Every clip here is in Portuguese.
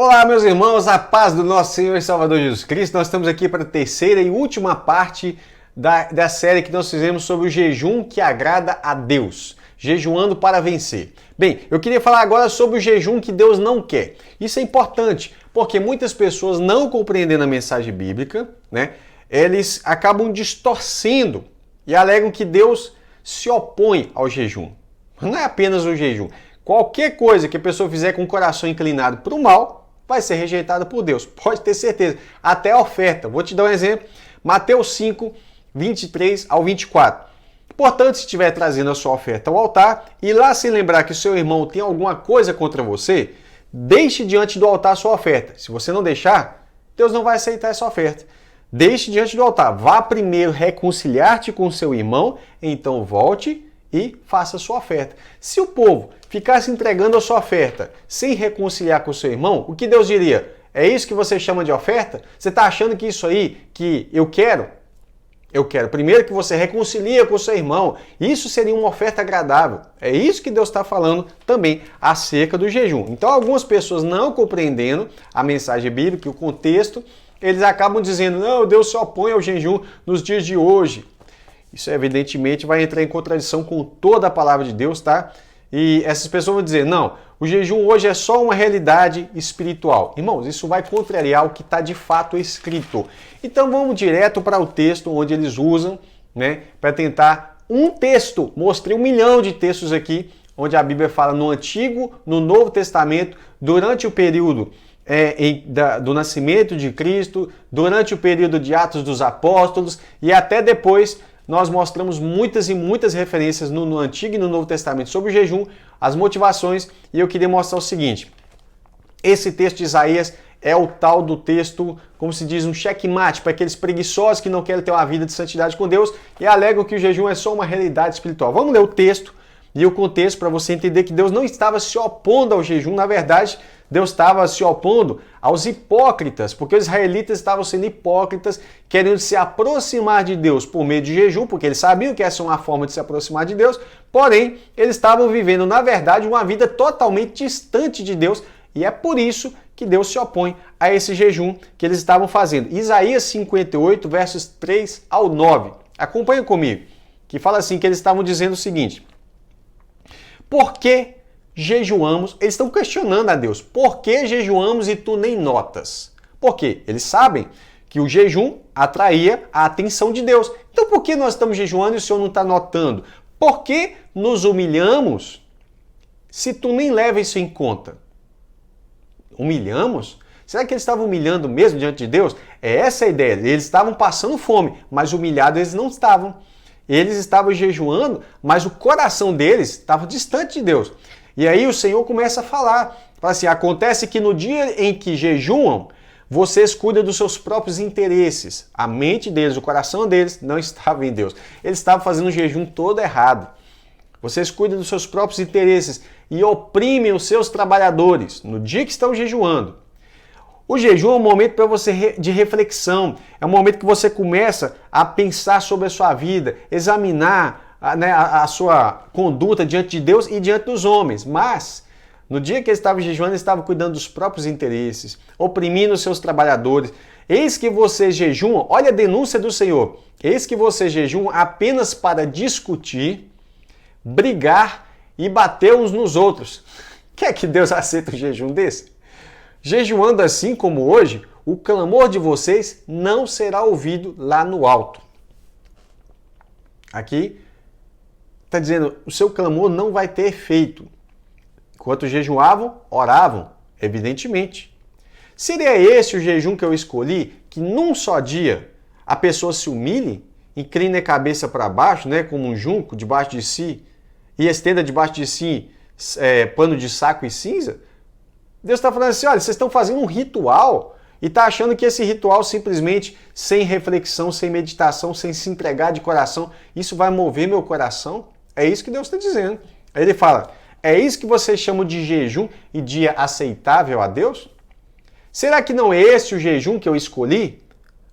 Olá, meus irmãos, a paz do nosso Senhor e Salvador Jesus Cristo. Nós estamos aqui para a terceira e última parte da série que nós fizemos sobre o jejum que agrada a Deus, jejuando para vencer. Bem, eu queria falar agora sobre o jejum que Deus não quer. Isso é importante, porque muitas pessoas não compreendendo a mensagem bíblica, eles acabam distorcendo e alegam que Deus se opõe ao jejum. Não é apenas o jejum. Qualquer coisa que a pessoa fizer com o coração inclinado para o mal, vai ser rejeitada por Deus. Pode ter certeza. Até a oferta. Vou te dar um exemplo. Mateus 5, 23 ao 24. Portanto, se estiver trazendo a sua oferta ao altar e lá se lembrar que o seu irmão tem alguma coisa contra você, deixe diante do altar a sua oferta. Se você não deixar, Deus não vai aceitar essa oferta. Deixe diante do altar. Vá primeiro reconciliar-te com o seu irmão, então volte e faça a sua oferta. Se o povo ficasse entregando a sua oferta sem reconciliar com o seu irmão, o que Deus diria? É isso que você chama de oferta? Você está achando que isso aí que eu quero? Eu quero primeiro que você reconcilie com o seu irmão. Isso seria uma oferta agradável. É isso que Deus está falando também acerca do jejum. Então, algumas pessoas não compreendendo a mensagem bíblica, o contexto, eles acabam dizendo, não, Deus se opõe ao jejum nos dias de hoje. Isso, evidentemente, vai entrar em contradição com toda a palavra de Deus, tá? E essas pessoas vão dizer, não, o jejum hoje é só uma realidade espiritual. Irmãos, isso vai contrariar o que está de fato escrito. Então vamos direto para o texto onde eles usam, para tentar um texto. Mostrei 1 milhão de textos aqui, onde a Bíblia fala no Antigo, no Novo Testamento, durante o período do nascimento de Cristo, durante o período de Atos dos Apóstolos e até depois. Nós mostramos muitas e muitas referências no Antigo e no Novo Testamento sobre o jejum, as motivações, e eu queria mostrar o seguinte. Esse texto de Isaías é o tal do texto, como se diz, um checkmate para aqueles preguiçosos que não querem ter uma vida de santidade com Deus e alegam que o jejum é só uma realidade espiritual. Vamos ler o texto e o contexto para você entender que Deus não estava se opondo ao jejum, na verdade, Deus estava se opondo aos hipócritas, porque os israelitas estavam sendo hipócritas, querendo se aproximar de Deus por meio de jejum, porque eles sabiam que essa é uma forma de se aproximar de Deus, porém, eles estavam vivendo, na verdade, uma vida totalmente distante de Deus, e é por isso que Deus se opõe a esse jejum que eles estavam fazendo. Isaías 58, versos 3 ao 9. Acompanha comigo, que fala assim, que eles estavam dizendo o seguinte: por que jejuamos? Eles estão questionando a Deus. Por que jejuamos e tu nem notas? Por quê? Eles sabem que o jejum atraía a atenção de Deus. Então por que nós estamos jejuando e o Senhor não está notando? Por que nos humilhamos se tu nem leva isso em conta? Humilhamos? Será que eles estavam humilhando mesmo diante de Deus? É essa a ideia. Eles estavam passando fome, mas humilhados eles não estavam. Eles estavam jejuando, mas o coração deles estava distante de Deus. E aí o Senhor começa a falar, fala assim, acontece que no dia em que jejuam, vocês cuidam dos seus próprios interesses. A mente deles, o coração deles não estava em Deus. Eles estavam fazendo o jejum todo errado. Vocês cuidam dos seus próprios interesses e oprimem os seus trabalhadores no dia que estão jejuando. O jejum é um momento para você de reflexão, é um momento que você começa a pensar sobre a sua vida, examinar a sua conduta diante de Deus e diante dos homens. Mas, no dia que eles estavam jejuando, eles estavam cuidando dos próprios interesses, oprimindo os seus trabalhadores. Eis que vocês jejuam, olha a denúncia do Senhor, eis que vocês jejuam apenas para discutir, brigar e bater uns nos outros. Quer que Deus aceita um jejum desse? Jejuando assim como hoje, o clamor de vocês não será ouvido lá no alto. Aqui está dizendo, o seu clamor não vai ter efeito. Enquanto jejuavam, oravam, evidentemente. Seria esse o jejum que eu escolhi, que num só dia a pessoa se humilhe, incline a cabeça para baixo, como um junco debaixo de si, e estenda debaixo de si pano de saco e cinza? Deus está falando assim, olha, vocês estão fazendo um ritual e está achando que esse ritual simplesmente, sem reflexão, sem meditação, sem se entregar de coração, isso vai mover meu coração? É isso que Deus está dizendo. Aí ele fala, é isso que vocês chamam de jejum e dia aceitável a Deus? Será que não é esse o jejum que eu escolhi?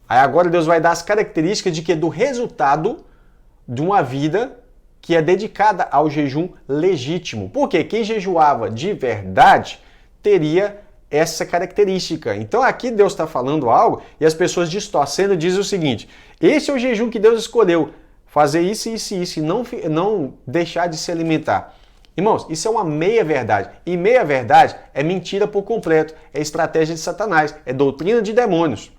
Aí agora Deus vai dar as características de que do resultado de uma vida que é dedicada ao jejum legítimo. Porque quem jejuava de verdade teria essa característica. Então aqui Deus está falando algo e as pessoas distorcendo dizem o seguinte: esse é o jejum que Deus escolheu, fazer isso, isso e isso, e não deixar de se alimentar. Irmãos, isso é uma meia-verdade. E meia-verdade é mentira por completo, é estratégia de Satanás, é doutrina de demônios.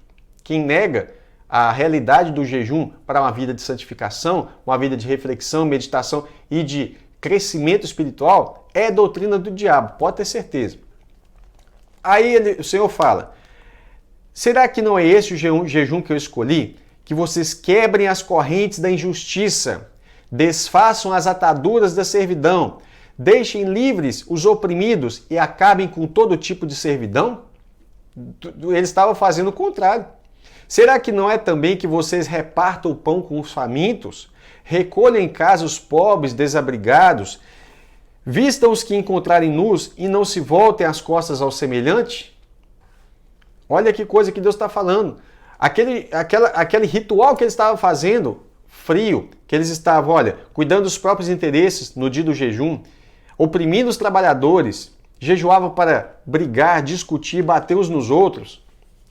Quem nega a realidade do jejum para uma vida de santificação, uma vida de reflexão, meditação e de crescimento espiritual, é doutrina do diabo, pode ter certeza. Aí o Senhor fala: será que não é esse o jejum que eu escolhi? Que vocês quebrem as correntes da injustiça, desfaçam as ataduras da servidão, deixem livres os oprimidos e acabem com todo tipo de servidão? Eles estavam fazendo o contrário. Será que não é também que vocês repartam o pão com os famintos, recolham em casa os pobres desabrigados, vistam os que encontrarem nus e não se voltem as costas ao semelhante? Olha que coisa que Deus está falando. Aquele ritual que eles estavam fazendo, frio, que eles estavam, cuidando dos próprios interesses no dia do jejum, oprimindo os trabalhadores, jejuavam para brigar, discutir, bater uns nos outros.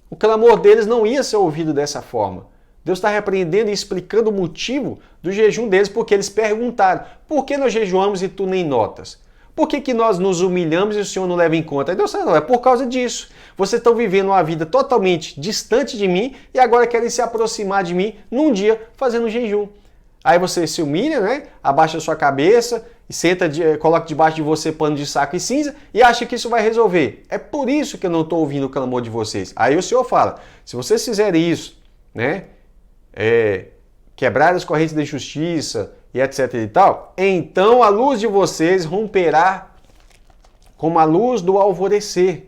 O clamor deles não ia ser ouvido dessa forma. Deus está repreendendo e explicando o motivo do jejum deles, porque eles perguntaram: por que nós jejuamos e tu nem notas? Por que nós nos humilhamos e o Senhor não leva em conta? Aí Deus fala: não, é por causa disso. Vocês estão vivendo uma vida totalmente distante de mim e agora querem se aproximar de mim num dia fazendo jejum. Aí você se humilha, né? Abaixa a sua cabeça e coloca debaixo de você pano de saco e cinza e acha que isso vai resolver. É por isso que eu não estou ouvindo o clamor de vocês. Aí o Senhor fala: se vocês fizerem isso, né? Quebrar as correntes da injustiça e etc e tal, então a luz de vocês romperá como a luz do alvorecer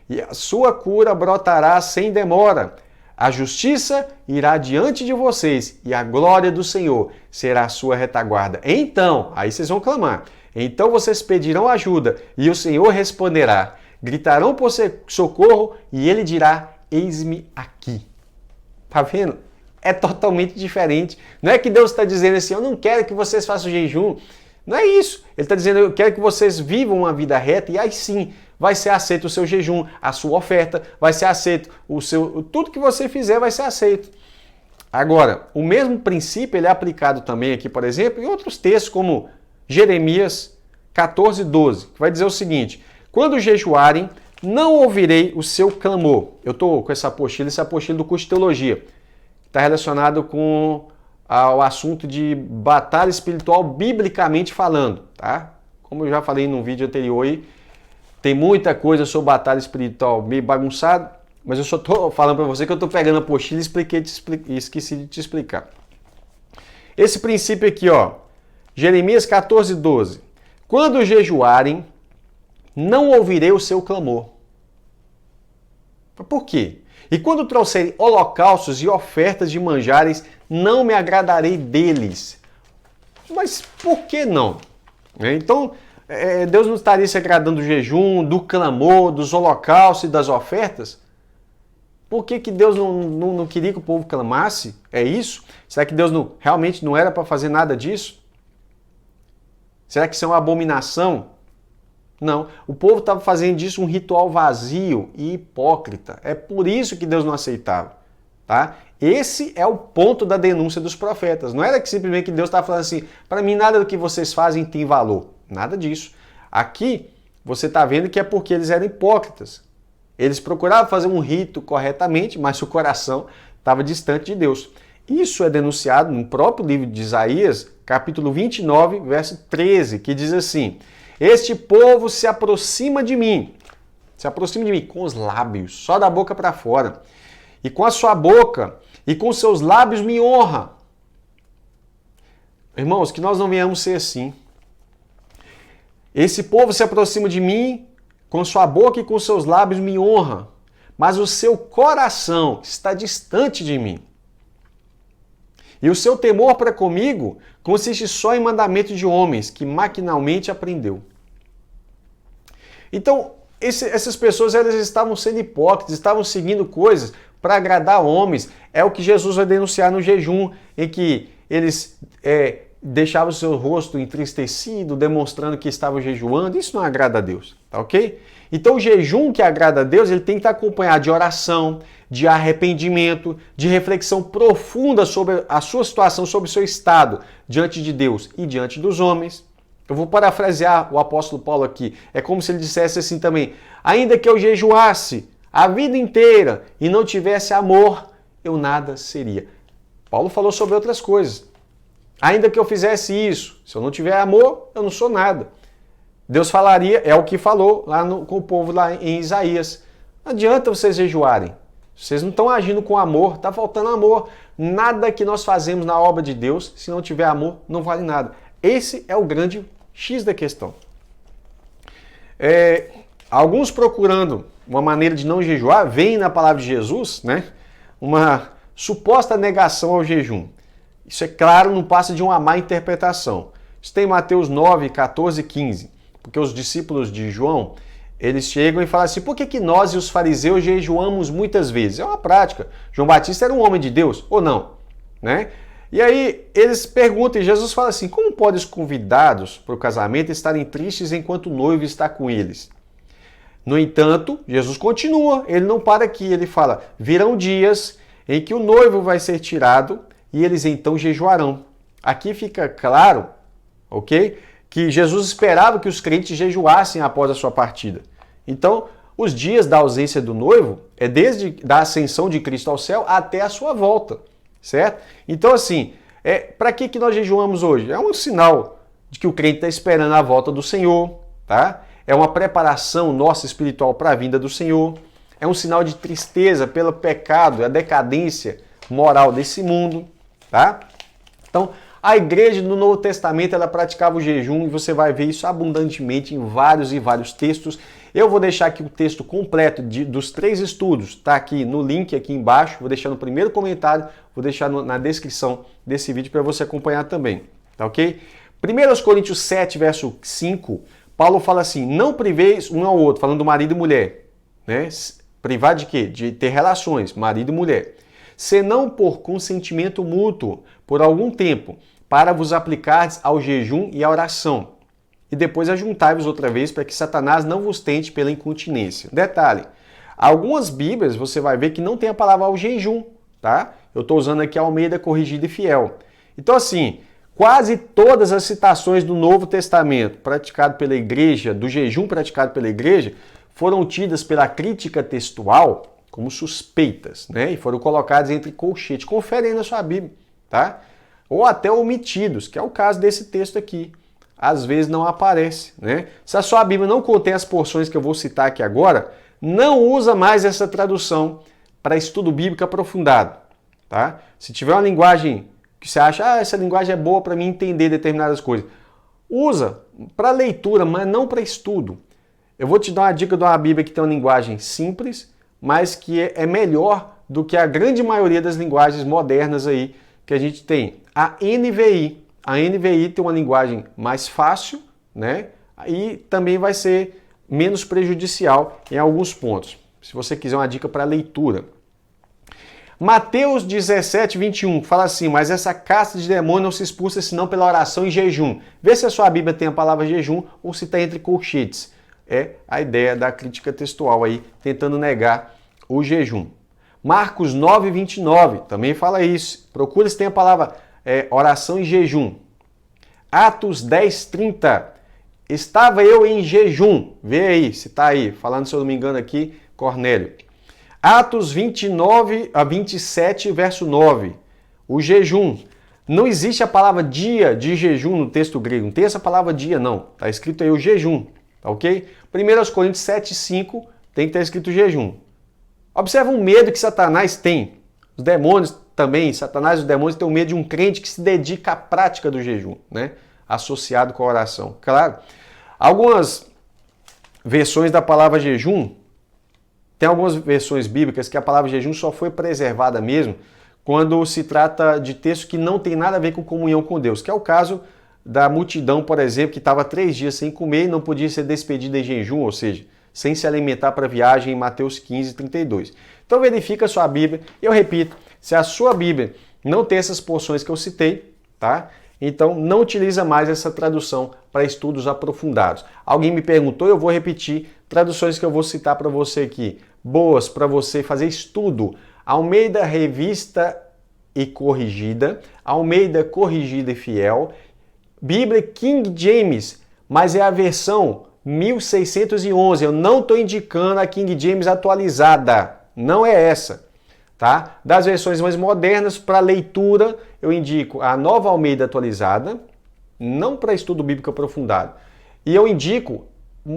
e a sua cura brotará sem demora. A justiça irá diante de vocês e a glória do Senhor será a sua retaguarda. Então, aí vocês vão clamar. Então vocês pedirão ajuda e o Senhor responderá. Gritarão por socorro e ele dirá: eis-me aqui. Tá vendo? É totalmente diferente. Não é que Deus está dizendo assim: eu não quero que vocês façam jejum. Não é isso. Ele está dizendo: eu quero que vocês vivam uma vida reta e aí sim vai ser aceito o seu jejum, a sua oferta, vai ser aceito tudo que você fizer vai ser aceito. Agora, o mesmo princípio ele é aplicado também aqui, por exemplo, em outros textos como Jeremias 14:12, que vai dizer o seguinte: quando jejuarem, não ouvirei o seu clamor. Eu estou com essa apostila, esse apostila do curso de teologia. Está relacionado com o assunto de batalha espiritual biblicamente falando, tá? Como eu já falei num vídeo anterior aí, tem muita coisa sobre batalha espiritual meio bagunçado, mas eu só estou falando para você que eu estou pegando a apostila e esqueci de te explicar. Esse princípio aqui, Jeremias 14:12. Quando jejuarem, não ouvirei o seu clamor. Por quê? E quando trouxerem holocaustos e ofertas de manjares, não me agradarei deles. Mas por que não? Então, Deus não estaria se agradando do jejum, do clamor, dos holocaustos e das ofertas? Por que Deus não queria que o povo clamasse? É isso? Será que Deus realmente não era para fazer nada disso? Será que isso é uma abominação? Não, o povo estava fazendo disso um ritual vazio e hipócrita. É por isso que Deus não aceitava. Tá? Esse é o ponto da denúncia dos profetas. Não era que simplesmente que Deus estava falando assim: para mim nada do que vocês fazem tem valor. Nada disso. Aqui você está vendo que é porque eles eram hipócritas. Eles procuravam fazer um rito corretamente, mas o coração estava distante de Deus. Isso é denunciado no próprio livro de Isaías, capítulo 29, verso 13, que diz assim: este povo se aproxima de mim com os lábios, só da boca para fora, e com a sua boca e com seus lábios me honra. Irmãos, que nós não venhamos ser assim. Esse povo se aproxima de mim com sua boca e com seus lábios me honra, mas o seu coração está distante de mim. E o seu temor para comigo consiste só em mandamentos de homens que maquinalmente aprendeu. Então, essas pessoas elas estavam sendo hipócritas, estavam seguindo coisas para agradar homens. É o que Jesus vai denunciar no jejum, em que eles deixava o seu rosto entristecido, demonstrando que estava jejuando. Isso não agrada a Deus, tá ok? Então o jejum que agrada a Deus, ele tem que estar acompanhado de oração, de arrependimento, de reflexão profunda sobre a sua situação, sobre o seu estado diante de Deus e diante dos homens. Eu vou parafrasear o apóstolo Paulo aqui. É como se ele dissesse assim também: ainda que eu jejuasse a vida inteira e não tivesse amor, eu nada seria. Paulo falou sobre outras coisas. Ainda que eu fizesse isso, se eu não tiver amor, eu não sou nada. Deus falaria, é o que falou lá com o povo lá em Isaías. Não adianta vocês jejuarem. Vocês não estão agindo com amor, está faltando amor. Nada que nós fazemos na obra de Deus, se não tiver amor, não vale nada. Esse é o grande X da questão. Alguns procurando uma maneira de não jejuar, veem na palavra de Jesus, né, uma suposta negação ao jejum. Isso é claro, não passa de uma má interpretação. Isso tem em Mateus 9, 14 e 15. Porque os discípulos de João, eles chegam e falam assim: por que nós e os fariseus jejuamos muitas vezes? É uma prática. João Batista era um homem de Deus, ou não? Né? E aí eles perguntam e Jesus fala assim: como podem os convidados para o casamento estarem tristes enquanto o noivo está com eles? No entanto, Jesus continua, ele não para aqui, ele fala: virão dias em que o noivo vai ser tirado e eles então jejuarão. Aqui fica claro, ok? Que Jesus esperava que os crentes jejuassem após a sua partida. Então, os dias da ausência do noivo é desde a ascensão de Cristo ao céu até a sua volta, certo? Então, assim, para que nós jejuamos hoje? É um sinal de que o crente está esperando a volta do Senhor, tá? É uma preparação nossa espiritual para a vinda do Senhor. É um sinal de tristeza pelo pecado, a decadência moral desse mundo, tá? Então, a igreja no Novo Testamento, ela praticava o jejum e você vai ver isso abundantemente em vários e vários textos. Eu vou deixar aqui o texto completo dos 3 estudos, tá aqui no link aqui embaixo, vou deixar no primeiro comentário, vou deixar na descrição desse vídeo para você acompanhar também, tá ok? 1 Coríntios 7, verso 5, Paulo fala assim: não priveis um ao outro, falando do marido e mulher, né? Privar de quê? De ter relações, marido e mulher. Senão por consentimento mútuo, por algum tempo, para vos aplicardes ao jejum e à oração. E depois ajuntai-vos outra vez, para que Satanás não vos tente pela incontinência. Detalhe, algumas bíblias você vai ver que não tem a palavra ao jejum, tá? Eu estou usando aqui a Almeida Corrigida e Fiel. Então assim, quase todas as citações do Novo Testamento praticado pela igreja, do jejum praticado pela igreja, foram tidas pela crítica textual como suspeitas, né? E foram colocadas entre colchetes. Confere aí na sua Bíblia, tá? Ou até omitidos, que é o caso desse texto aqui. Às vezes não aparece, né? Se a sua Bíblia não contém as porções que eu vou citar aqui agora, não usa mais essa tradução para estudo bíblico aprofundado, tá? Se tiver uma linguagem que você acha, essa linguagem é boa para mim entender determinadas coisas, usa para leitura, mas não para estudo. Eu vou te dar uma dica de uma Bíblia que tem uma linguagem simples, mas que é melhor do que a grande maioria das linguagens modernas aí que a gente tem. A NVI. A NVI tem uma linguagem mais fácil, né? E também vai ser menos prejudicial em alguns pontos. Se você quiser uma dica para leitura. Mateus 17, 21, fala assim: mas essa casta de demônio não se expulsa senão pela oração e jejum. Vê se a sua Bíblia tem a palavra jejum ou se está entre colchetes. É a ideia da crítica textual aí, tentando negar o jejum. Marcos 9, 29, também fala isso. Procura se tem a palavra oração e jejum. Atos 10, 30. Estava eu em jejum. Vê aí, se está aí. Falando, se eu não me engano aqui, Cornélio. Atos 29 a 27, verso 9. O jejum. Não existe a palavra dia de jejum no texto grego. Não tem essa palavra dia, não. Está escrito aí o jejum. Tá ok? 1 Coríntios 7, 5 tem que estar escrito jejum. Observa o medo que Satanás tem. Os demônios também, Satanás e os demônios têm o medo de um crente que se dedica à prática do jejum, né? Associado com a oração. Claro, algumas versões da palavra jejum, tem algumas versões bíblicas que a palavra jejum só foi preservada mesmo quando se trata de texto que não tem nada a ver com comunhão com Deus, que é o caso da multidão, por exemplo, que estava 3 dias sem comer e não podia ser despedida em jejum, ou seja, sem se alimentar para a viagem, em Mateus 15, 32. Então verifica a sua Bíblia. Eu repito, se a sua Bíblia não tem essas porções que eu citei, tá? Então, não utiliza mais essa tradução para estudos aprofundados. Alguém me perguntou, eu vou repetir traduções que eu vou citar para você aqui. Boas para você fazer estudo. Almeida Revista e Corrigida, Almeida Corrigida e Fiel, Bíblia King James, mas é a versão 1611. Eu não estou indicando a King James atualizada, não é essa. Tá? Das versões mais modernas, para leitura, eu indico a Nova Almeida atualizada, não para estudo bíblico aprofundado. E eu indico,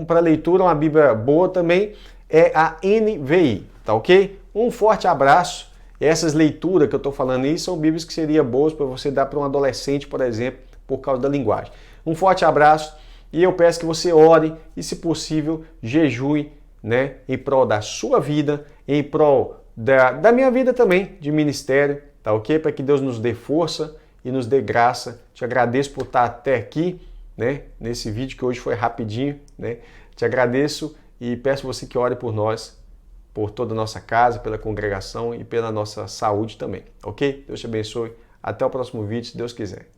para leitura, uma Bíblia boa também, é a NVI, tá ok? Um forte abraço. Essas leituras que eu estou falando aí são Bíblias que seriam boas para você dar para um adolescente, por exemplo, por causa da linguagem. Um forte abraço e eu peço que você ore e, se possível, jejue, né, em prol da sua vida, em prol da minha vida também, de ministério, tá ok? Para que Deus nos dê força e nos dê graça. Te agradeço por estar até aqui, né? Nesse vídeo que hoje foi rapidinho, né? Te agradeço e peço você que ore por nós, por toda a nossa casa, pela congregação e pela nossa saúde também, ok? Deus te abençoe. Até o próximo vídeo, se Deus quiser.